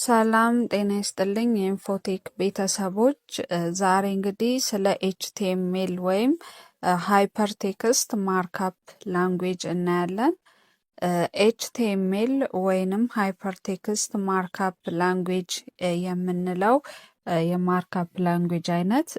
ሰላም ጤና ይስጥልኝ የኢንፎቴክ ቤተሰቦች ዛሬ እንግዲህ ስለ ኤችቲኤምኤል ወይም ሃይፐርቴክስት ማርክአፕ ላንጉዌጅ እናያለን። ኤችቲኤምኤል ወይንም ሃይፐርቴክስት ማርክአፕ ላንጉዌጅ የምንለው የማርክአፕ ላንጉዌጅ አይነት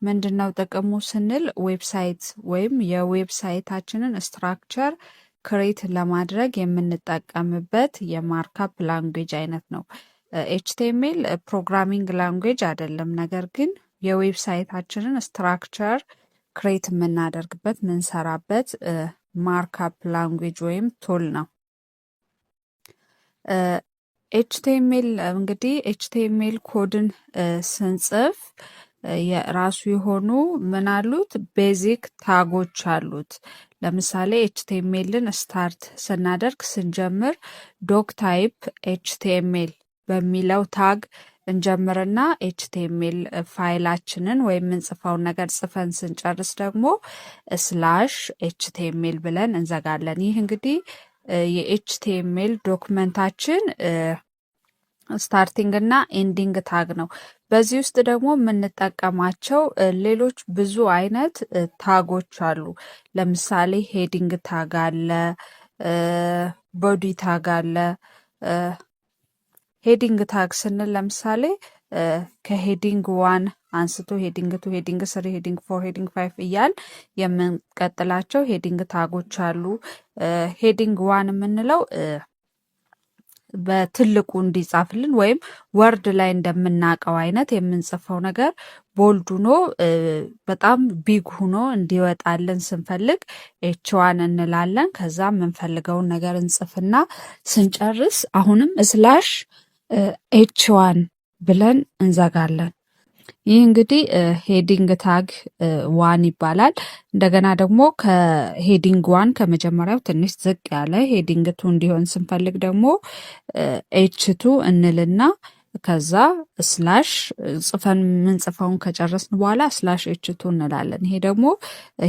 ምንድነው ጥቅሙ ስንል ዌብሳይት ወይም የዌብሳይታችንን ስትራክቸር ክሬት ለማድረግ የምንጠቀምበት የማርክአፕ ላንጉዌጅ አይነት ነው። ኤችቲኤምኤል ፕሮግራሚንግ ላንጉዌጅ አይደለም፣ ነገር ግን የዌብሳይታችንን ስትራክቸር ክሬት የምናደርግበት ምንሰራበት ማርክአፕ ላንጉዌጅ ወይም ቱል ነው። ኤችቲኤምኤል እንግዲህ ኤችቲኤምኤል ኮድን ስንጽፍ የራሱ የሆኑ ምን አሉት ቤዚክ ታጎች አሉት። ለምሳሌ ኤችቲኤምኤልን ስታርት ስናደርግ ስንጀምር ዶክ ታይፕ ኤችቲኤምኤል በሚለው ታግ እንጀምርና ኤችቲኤምኤል ፋይላችንን ወይም የምንጽፈውን ነገር ጽፈን ስንጨርስ ደግሞ ስላሽ ኤችቲኤምኤል ብለን እንዘጋለን። ይህ እንግዲህ የኤችቲኤምኤል ዶክመንታችን ስታርቲንግ እና ኤንዲንግ ታግ ነው። በዚህ ውስጥ ደግሞ የምንጠቀማቸው ሌሎች ብዙ አይነት ታጎች አሉ። ለምሳሌ ሄዲንግ ታግ አለ፣ ቦዲ ታግ አለ። ሄዲንግ ታግ ስንል ለምሳሌ ከሄዲንግ ዋን አንስቶ ሄዲንግ ቱ፣ ሄዲንግ ስሪ፣ ሄዲንግ ፎር፣ ሄዲንግ ፋይቭ እያል የምንቀጥላቸው ሄዲንግ ታጎች አሉ። ሄዲንግ ዋን የምንለው በትልቁ እንዲጻፍልን ወይም ወርድ ላይ እንደምናውቀው አይነት የምንጽፈው ነገር ቦልድ ሆኖ በጣም ቢግ ሆኖ እንዲወጣልን ስንፈልግ ኤችዋን እንላለን። ከዛ የምንፈልገውን ነገር እንጽፍና ስንጨርስ አሁንም ስላሽ ኤችዋን ብለን እንዘጋለን። ይህ እንግዲህ ሄዲንግ ታግ ዋን ይባላል። እንደገና ደግሞ ከሄዲንግ ዋን ከመጀመሪያው ትንሽ ዝቅ ያለ ሄዲንግ ቱ እንዲሆን ስንፈልግ ደግሞ ኤችቱ እንልና ከዛ ስላሽ ጽፈን የምንጽፈውን ከጨረስን በኋላ ስላሽ ኤችቱ እንላለን። ይሄ ደግሞ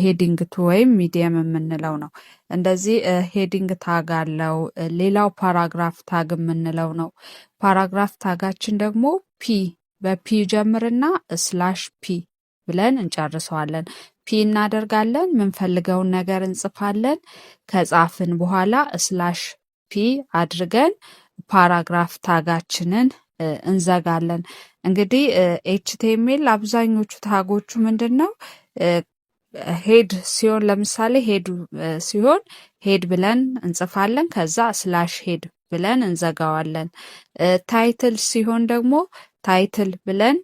ሄዲንግ ቱ ወይም ሚዲየም የምንለው ነው። እንደዚህ ሄዲንግ ታግ አለው። ሌላው ፓራግራፍ ታግ የምንለው ነው። ፓራግራፍ ታጋችን ደግሞ ፒ በፒ ጀምርና ስላሽ ፒ ብለን እንጨርሰዋለን። ፒ እናደርጋለን፣ ምንፈልገውን ነገር እንጽፋለን። ከጻፍን በኋላ ስላሽ ፒ አድርገን ፓራግራፍ ታጋችንን እንዘጋለን። እንግዲህ ኤችቲኤምኤል አብዛኞቹ ታጎቹ ምንድን ነው ሄድ ሲሆን ለምሳሌ ሄድ ሲሆን ሄድ ብለን እንጽፋለን። ከዛ ስላሽ ሄድ ብለን እንዘጋዋለን። ታይትል ሲሆን ደግሞ ታይትል ብለን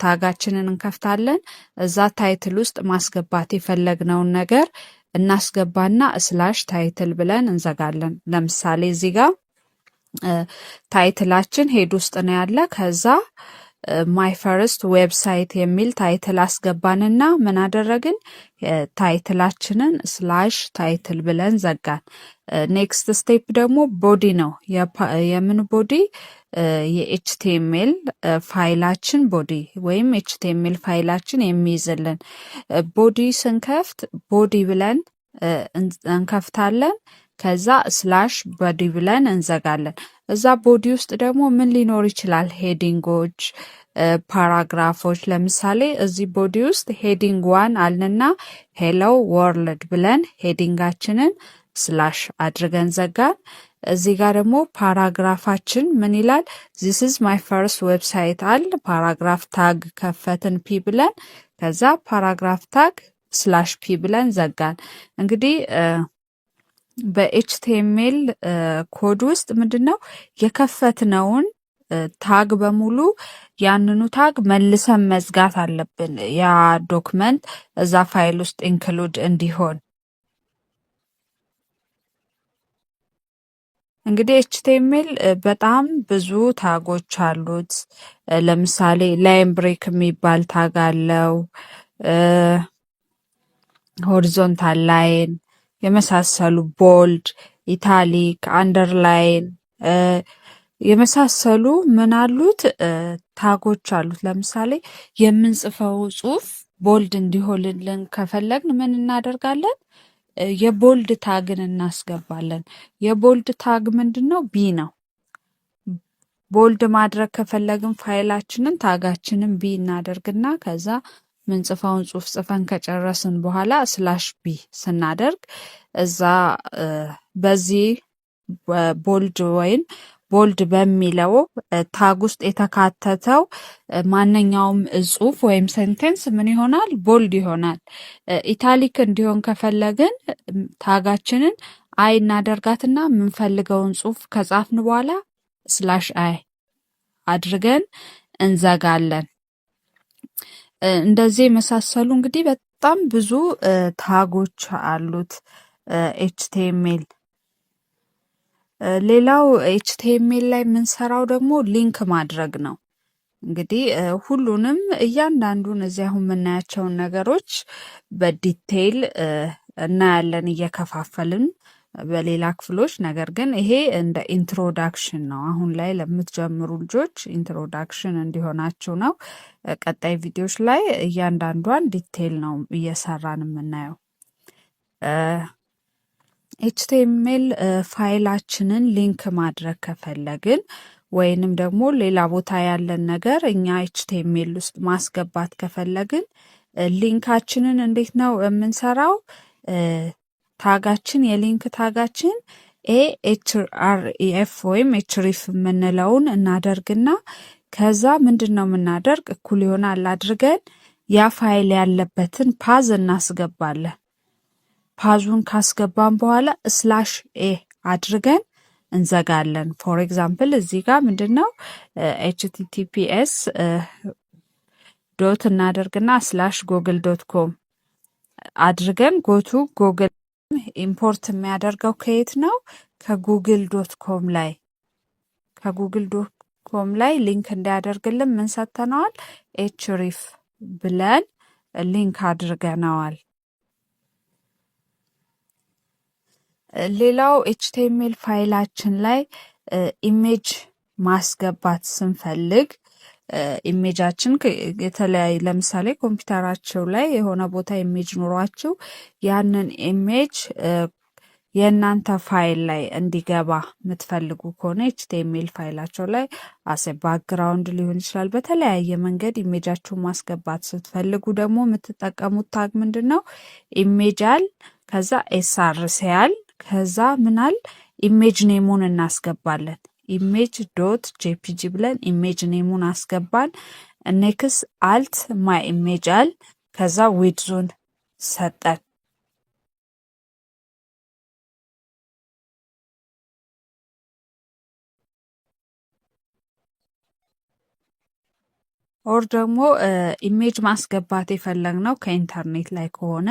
ታጋችንን እንከፍታለን። እዛ ታይትል ውስጥ ማስገባት የፈለግነውን ነገር እናስገባና ስላሽ ታይትል ብለን እንዘጋለን። ለምሳሌ እዚህ ጋር ታይትላችን ሄድ ውስጥ ነው ያለ። ከዛ ማይ ፈርስት ዌብሳይት የሚል ታይትል አስገባንና ምን አደረግን? ታይትላችንን ስላሽ ታይትል ብለን ዘጋን። ኔክስት ስቴፕ ደግሞ ቦዲ ነው። የምን ቦዲ? የኤችቲኤምኤል ፋይላችን ቦዲ ወይም ኤችቲኤምኤል ፋይላችን የሚይዝልን ቦዲ ስንከፍት ቦዲ ብለን እንከፍታለን። ከዛ ስላሽ ቦዲ ብለን እንዘጋለን። እዛ ቦዲ ውስጥ ደግሞ ምን ሊኖር ይችላል? ሄዲንጎች፣ ፓራግራፎች። ለምሳሌ እዚህ ቦዲ ውስጥ ሄዲንግ ዋን አልንና ሄሎ ወርልድ ብለን ሄዲንጋችንን ስላሽ አድርገን ዘጋን። እዚህ ጋር ደግሞ ፓራግራፋችን ምን ይላል? ዚስ ኢዝ ማይ ፈርስት ዌብሳይት አል ፓራግራፍ ታግ ከፈትን ፒ ብለን ከዛ ፓራግራፍ ታግ ስላሽ ፒ ብለን ዘጋን። እንግዲህ በኤችቲኤምኤል ኮድ ውስጥ ምንድነው የከፈትነውን ታግ በሙሉ ያንኑ ታግ መልሰን መዝጋት አለብን፣ ያ ዶክመንት እዛ ፋይል ውስጥ ኢንክሉድ እንዲሆን። እንግዲህ ኤችቲኤምኤል በጣም ብዙ ታጎች አሉት። ለምሳሌ ላይን ብሬክ የሚባል ታግ አለው፣ ሆሪዞንታል ላይን የመሳሰሉ ቦልድ፣ ኢታሊክ፣ አንደርላይን የመሳሰሉ ምን አሉት ታጎች አሉት። ለምሳሌ የምንጽፈው ጽሁፍ ቦልድ እንዲሆንልን ከፈለግን ምን እናደርጋለን? የቦልድ ታግን እናስገባለን። የቦልድ ታግ ምንድን ነው? ቢ ነው። ቦልድ ማድረግ ከፈለግን ፋይላችንን ታጋችንን ቢ እናደርግና ከዛ ምንጽፈውን ጽሁፍ ጽፈን ከጨረስን በኋላ ስላሽ ቢ ስናደርግ እዛ በዚህ ቦልድ ወይም ቦልድ በሚለው ታግ ውስጥ የተካተተው ማንኛውም ጽሁፍ ወይም ሴንቴንስ ምን ይሆናል? ቦልድ ይሆናል። ኢታሊክ እንዲሆን ከፈለግን ታጋችንን አይ እናደርጋትና የምንፈልገውን ጽሁፍ ከጻፍን በኋላ ስላሽ አይ አድርገን እንዘጋለን። እንደዚህ የመሳሰሉ እንግዲህ በጣም ብዙ ታጎች አሉት ኤችቲኤምኤል። ሌላው ኤችቲኤምኤል ላይ የምንሰራው ደግሞ ሊንክ ማድረግ ነው። እንግዲህ ሁሉንም እያንዳንዱን እዚህ አሁን የምናያቸውን ነገሮች በዲቴይል እናያለን እየከፋፈልን በሌላ ክፍሎች። ነገር ግን ይሄ እንደ ኢንትሮዳክሽን ነው። አሁን ላይ ለምትጀምሩ ልጆች ኢንትሮዳክሽን እንዲሆናችሁ ነው። ቀጣይ ቪዲዮዎች ላይ እያንዳንዷን ዲቴይል ነው እየሰራን የምናየው። ኤችቲኤምኤል ፋይላችንን ሊንክ ማድረግ ከፈለግን ወይንም ደግሞ ሌላ ቦታ ያለን ነገር እኛ ኤችቲኤምኤል ውስጥ ማስገባት ከፈለግን ሊንካችንን እንዴት ነው የምንሰራው? ታጋችን የሊንክ ታጋችን ኤችአርኢኤፍ ወይም ኤችሪፍ የምንለውን እናደርግና ከዛ ምንድን ነው የምናደርግ እኩል ይሆናል አድርገን ያ ፋይል ያለበትን ፓዝ እናስገባለን። ፓዙን ካስገባን በኋላ ስላሽ ኤ አድርገን እንዘጋለን። ፎር ኤግዛምፕል እዚህ ጋር ምንድነው https ዶት እናደርግና ስላሽ ጎግል ዶት ኮም አድርገን ጎቱ ጎግል ኢምፖርት የሚያደርገው ከየት ነው? ከጉግል ዶት ኮም ላይ ከጉግል ዶት ኮም ላይ ሊንክ እንዲያደርግልን ምን ሰጥተነዋል? ኤችሪፍ ብለን ሊንክ አድርገነዋል። ሌላው ኤችቲኤምኤል ፋይላችን ላይ ኢሜጅ ማስገባት ስንፈልግ ኢሜጃችን የተለያየ ለምሳሌ ኮምፒውተራቸው ላይ የሆነ ቦታ ኢሜጅ ኖሯችሁ ያንን ኢሜጅ የእናንተ ፋይል ላይ እንዲገባ የምትፈልጉ ከሆነ ኤችቲኤምኤል ፋይላቸው ላይ አሴ ባክግራውንድ ሊሆን ይችላል። በተለያየ መንገድ ኢሜጃችሁን ማስገባት ስትፈልጉ ደግሞ የምትጠቀሙት ታግ ምንድን ነው? ኢሜጃል ከዛ ኤስአርሲያል ከዛ ምናል ኢሜጅ ኔሙን እናስገባለን። ኢሜጅ ዶት ጄፒጂ ብለን ኢሜጅ ኔሙን አስገባን። ኔክስ አልት ማይ ኢሜጃል ከዛ ዊድዙን ሰጠን። ኦር ደግሞ ኢሜጅ ማስገባት የፈለግነው ከኢንተርኔት ላይ ከሆነ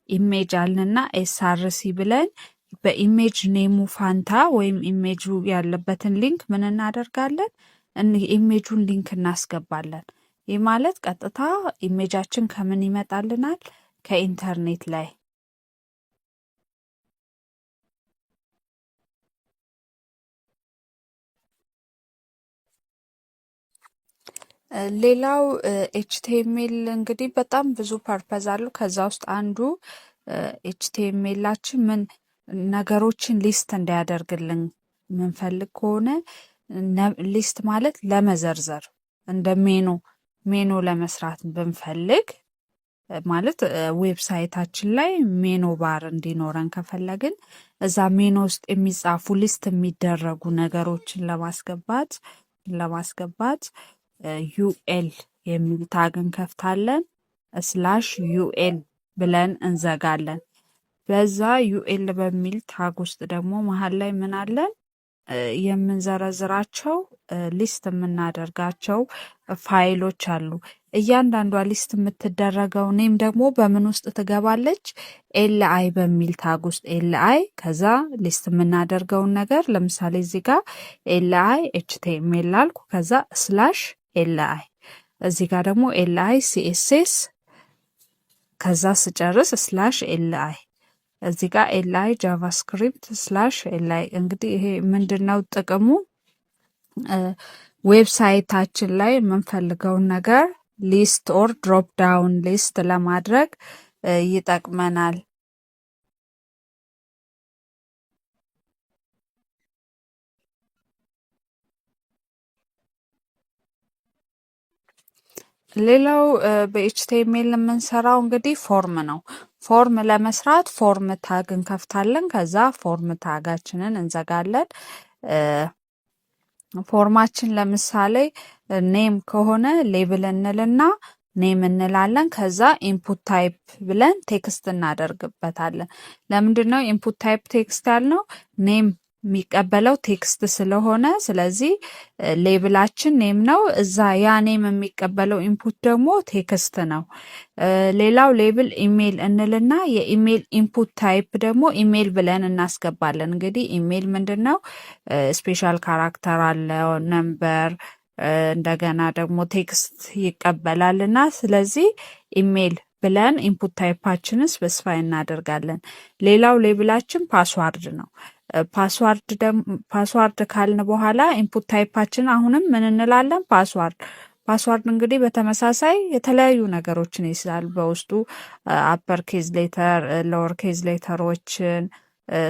ኢሜጅ አልንና ኤስአርሲ ብለን በኢሜጅ ኔሙ ፋንታ ወይም ኢሜጁ ያለበትን ሊንክ ምን እናደርጋለን? ኢሜጁን ሊንክ እናስገባለን። ይህ ማለት ቀጥታ ኢሜጃችን ከምን ይመጣልናል? ከኢንተርኔት ላይ። ሌላው ኤችቲኤምኤል እንግዲህ በጣም ብዙ ፐርፐዝ አሉ። ከዛ ውስጥ አንዱ ኤችቲኤምኤላችን ምን ነገሮችን ሊስት እንዲያደርግልን ምንፈልግ ከሆነ ሊስት ማለት ለመዘርዘር እንደ ሜኑ ለመስራት ብንፈልግ ማለት ዌብሳይታችን ላይ ሜኑ ባር እንዲኖረን ከፈለግን እዛ ሜኑ ውስጥ የሚጻፉ ሊስት የሚደረጉ ነገሮችን ለማስገባት ዩኤል የሚል ታግ እንከፍታለን። ስላሽ ዩኤል ብለን እንዘጋለን። በዛ ዩኤል በሚል ታግ ውስጥ ደግሞ መሀል ላይ ምን አለን? የምንዘረዝራቸው ሊስት የምናደርጋቸው ፋይሎች አሉ። እያንዳንዷ ሊስት የምትደረገው ኔም ደግሞ በምን ውስጥ ትገባለች? ኤልአይ በሚል ታግ ውስጥ ኤልአይ ከዛ ሊስት የምናደርገውን ነገር ለምሳሌ እዚህ ጋር ኤልአይ ኤችቲኤምኤል አልኩ። ከዛ ስላሽ ኤልአይ እዚህ ጋር ደግሞ ኤልአይ ሲኤስኤስ ከዛ ስጨርስ ስላሽ ኤልአይ እዚህ ጋር ኤልአይ ጃቫስክሪፕት ስላሽ ኤልአይ። እንግዲህ ይሄ ምንድነው ጥቅሙ? ዌብሳይታችን ላይ የምንፈልገውን ነገር ሊስት ኦር ድሮፕ ዳውን ሊስት ለማድረግ ይጠቅመናል። ሌላው በኤችቲኤምኤል የምንሰራው እንግዲህ ፎርም ነው። ፎርም ለመስራት ፎርም ታግ እንከፍታለን። ከዛ ፎርም ታጋችንን እንዘጋለን። ፎርማችን ለምሳሌ ኔም ከሆነ ሌብል እንልና ኔም እንላለን። ከዛ ኢንፑት ታይፕ ብለን ቴክስት እናደርግበታለን። ለምንድን ነው ኢንፑት ታይፕ ቴክስት ያልነው? ኔም የሚቀበለው ቴክስት ስለሆነ፣ ስለዚህ ሌብላችን ኔም ነው። እዛ ያ ኔም የሚቀበለው ኢንፑት ደግሞ ቴክስት ነው። ሌላው ሌብል ኢሜል እንልና የኢሜል ኢንፑት ታይፕ ደግሞ ኢሜል ብለን እናስገባለን። እንግዲህ ኢሜል ምንድን ነው? ስፔሻል ካራክተር አለው፣ ነምበር፣ እንደገና ደግሞ ቴክስት ይቀበላል እና ስለዚህ ኢሜል ብለን ኢንፑት ታይፓችንን ስፔሲፋይ እናደርጋለን። ሌላው ሌብላችን ፓስዋርድ ነው። ፓስዋርድ ካልን በኋላ ኢንፑት ታይፓችን አሁንም ምን እንላለን? ፓስዋርድ እንግዲህ በተመሳሳይ የተለያዩ ነገሮችን ይይዛል። በውስጡ አፐር ኬዝ ሌተር፣ ሎወር ኬዝ ሌተሮችን፣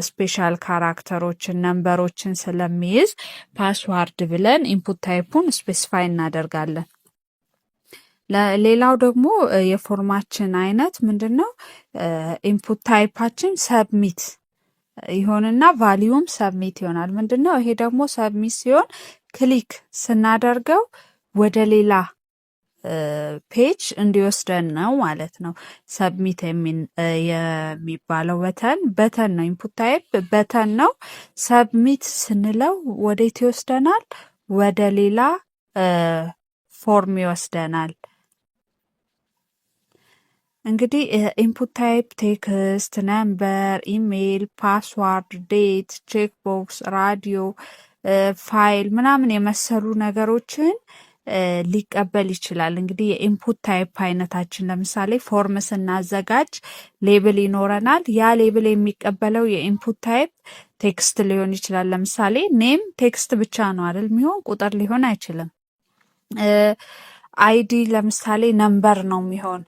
ስፔሻል ካራክተሮችን፣ ነምበሮችን ስለሚይዝ ፓስዋርድ ብለን ኢንፑት ታይፑን ስፔሲፋይ እናደርጋለን። ሌላው ደግሞ የፎርማችን አይነት ምንድን ነው? ኢንፑት ታይፓችን ሰብሚት ይሆንና ቫሊዩም ሰብሚት ይሆናል። ምንድን ነው ይሄ ደግሞ? ሰብሚት ሲሆን ክሊክ ስናደርገው ወደ ሌላ ፔጅ እንዲወስደን ነው ማለት ነው። ሰብሚት የሚባለው በተን ነው። ኢንፑት ታይፕ በተን ነው። ሰብሚት ስንለው ወዴት ይወስደናል? ወደ ሌላ ፎርም ይወስደናል። እንግዲህ ኢንፑት ታይፕ ቴክስት፣ ነምበር፣ ኢሜይል፣ ፓስዋርድ፣ ዴት፣ ቼክ ቦክስ፣ ራዲዮ፣ ፋይል ምናምን የመሰሉ ነገሮችን ሊቀበል ይችላል። እንግዲህ የኢንፑት ታይፕ አይነታችን ለምሳሌ ፎርም ስናዘጋጅ ሌብል ይኖረናል። ያ ሌብል የሚቀበለው የኢንፑት ታይፕ ቴክስት ሊሆን ይችላል። ለምሳሌ ኔም ቴክስት ብቻ ነው አይደል የሚሆን፣ ቁጥር ሊሆን አይችልም። አይዲ ለምሳሌ ነምበር ነው የሚሆን።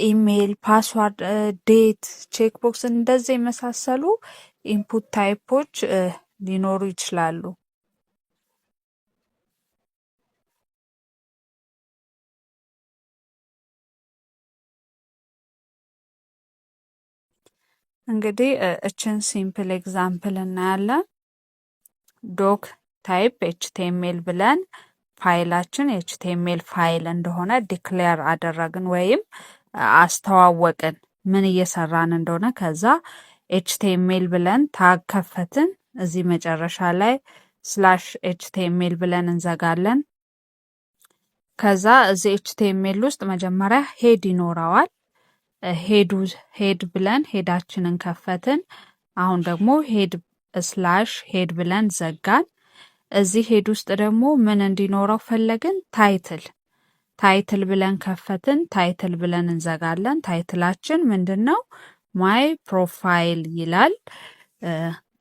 ኢሜይል፣ ፓስዋርድ፣ ዴት፣ ቼክ ቦክስ እንደዚህ የመሳሰሉ ኢንፑት ታይፖች ሊኖሩ ይችላሉ። እንግዲህ እችን ሲምፕል ኤግዛምፕል እናያለን። ዶክ ታይፕ ኤችቲኤምኤል ብለን ፋይላችን ኤችቲኤምኤል ፋይል እንደሆነ ዲክሌር አደረግን ወይም አስተዋወቅን ምን እየሰራን እንደሆነ። ከዛ ኤችቲኤምኤል ብለን ታግ ከፈትን። እዚህ መጨረሻ ላይ ስላሽ ኤችቲኤምኤል ብለን እንዘጋለን። ከዛ እዚህ ኤችቲኤምኤል ውስጥ መጀመሪያ ሄድ ይኖረዋል። ሄድ ብለን ሄዳችንን ከፈትን። አሁን ደግሞ ሄድ ስላሽ ሄድ ብለን ዘጋን። እዚህ ሄድ ውስጥ ደግሞ ምን እንዲኖረው ፈለግን? ታይትል ብለን ከፈትን። ታይትል ብለን እንዘጋለን። ታይትላችን ምንድን ነው? ማይ ፕሮፋይል ይላል።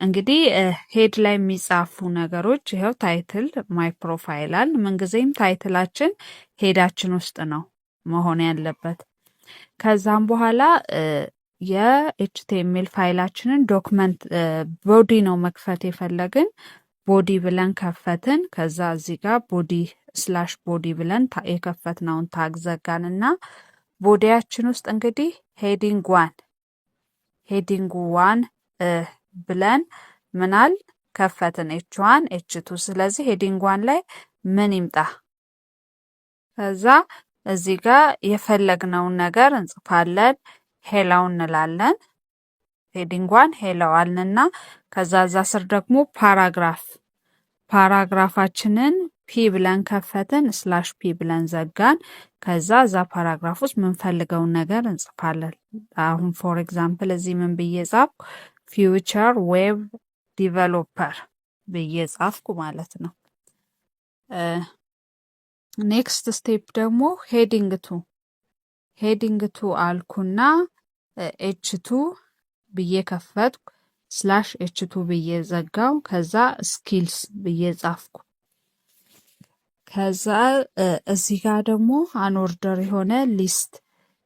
እንግዲህ ሄድ ላይ የሚጻፉ ነገሮች ይኸው ታይትል ማይ ፕሮፋይል አል። ምንጊዜም ታይትላችን ሄዳችን ውስጥ ነው መሆን ያለበት። ከዛም በኋላ የኤችቲኤምኤል ፋይላችንን ዶክመንት ቦዲ ነው መክፈት የፈለግን። ቦዲ ብለን ከፈትን። ከዛ እዚህ ጋር ቦዲ ስላሽ ቦዲ ብለን የከፈትነውን ታግ ዘጋን እና ቦዲያችን ውስጥ እንግዲህ ሄዲንግ ዋን ብለን ምናል ከፈትን ኤች1 ኤች2። ስለዚህ ሄዲንግ ዋን ላይ ምን ይምጣ? ከዛ እዚህ ጋር የፈለግነውን ነገር እንጽፋለን። ሄላው እንላለን። ሄዲንግ ዋን ሄላው አልንና ከዛ እዛ ስር ደግሞ ፓራግራፋችንን ፒ ብለን ከፈትን። ስላሽ ፒ ብለን ዘጋን። ከዛ እዛ ፓራግራፍ ውስጥ ምንፈልገውን ነገር እንጽፋለን። አሁን ፎር ኤግዛምፕል እዚህ ምን ብዬ ጻፍኩ? ፊውቸር ዌብ ዲቨሎፐር ብዬ ጻፍኩ ማለት ነው። ኔክስት ስቴፕ ደግሞ ሄዲንግ ቱ አልኩና ኤች2 ብዬ ከፈትኩ። ስላሽ ኤች2 ብዬ ዘጋው። ከዛ ስኪልስ ብዬ ጻፍኩ። ከዛ እዚህ ጋር ደግሞ አንኦርደር የሆነ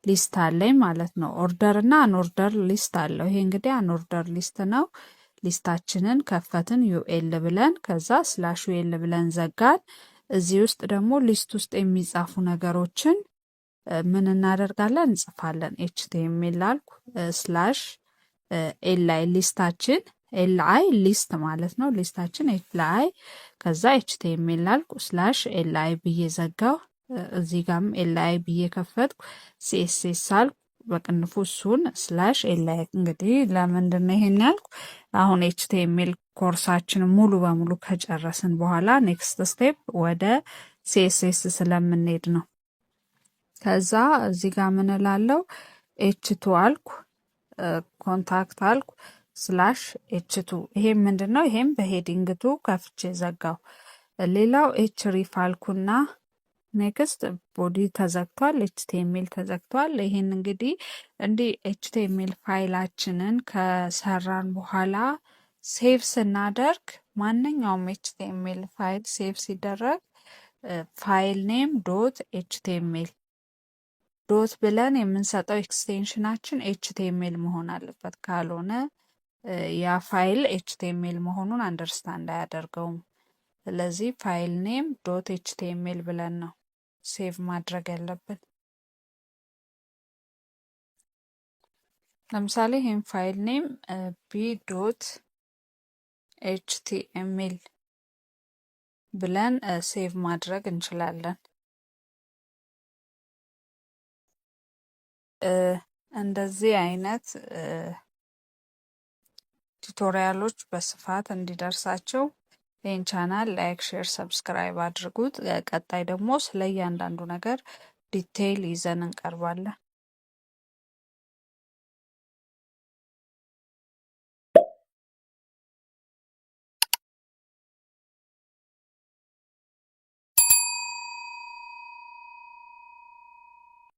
ሊስት አለኝ ማለት ነው። ኦርደር እና አንኦርደር ሊስት አለው። ይሄ እንግዲህ አንኦርደር ሊስት ነው። ሊስታችንን ከፈትን ዩኤል ብለን ከዛ ስላሽ ዩኤል ብለን ዘጋን። እዚህ ውስጥ ደግሞ ሊስት ውስጥ የሚጻፉ ነገሮችን ምን እናደርጋለን? እንጽፋለን። ኤችቲኤምኤል ላልኩ ስላሽ ኤልአይ ሊስታችን ኤልአይ ሊስት ማለት ነው። ሊስታችን ኤልአይ ከዛ ኤችቲኤምኤል ላልኩ ስላሽ ኤልአይ ብዬ ዘጋው። እዚህ ጋርም ኤልአይ ብዬ ከፈትኩ። ሲኤስኤስ አልኩ በቅንፉ እሱን ስላሽ ኤልአይ። እንግዲህ ለምንድን ነው ይሄን ያልኩ? አሁን ኤችቲኤምኤል ኮርሳችን ሙሉ በሙሉ ከጨረስን በኋላ ኔክስት ስቴፕ ወደ ሲኤስኤስ ስለምንሄድ ነው። ከዛ እዚህ ጋር ምን እላለሁ? ኤችቱ አልኩ ኮንታክት አልኩ ስላሽ ኤችቱ። ይሄም ምንድን ነው? ይሄም በሄዲንግቱ ከፍቼ ዘጋው። ሌላው ኤች ሪፍ አልኩና ኔክስት ቦዲ ተዘግቷል፣ ኤችቲኤምኤል ተዘግቷል። ይሄን እንግዲህ እንዲህ ኤችቲኤምኤል ፋይላችንን ከሰራን በኋላ ሴቭ ስናደርግ ማንኛውም ኤችቲኤምኤል ፋይል ሴቭ ሲደረግ ፋይል ኔም ዶት ኤችቲኤምኤል ዶት ብለን የምንሰጠው ኤክስቴንሽናችን ኤችቲኤምኤል መሆን አለበት። ካልሆነ ያ ፋይል ኤችቲኤምኤል መሆኑን አንደርስታንድ አያደርገውም። ስለዚህ ፋይል ኔም ዶት ኤችቲኤምኤል ብለን ነው ሴቭ ማድረግ ያለብን። ለምሳሌ ይህም ፋይል ኔም ቢ ዶት ኤችቲኤምኤል ብለን ሴቭ ማድረግ እንችላለን። እንደዚህ አይነት ቱቶሪያሎች በስፋት እንዲደርሳቸው ይህን ቻናል ላይክ፣ ሼር፣ ሰብስክራይብ አድርጉት። ቀጣይ ደግሞ ስለ እያንዳንዱ ነገር ዲቴይል ይዘን እንቀርባለን።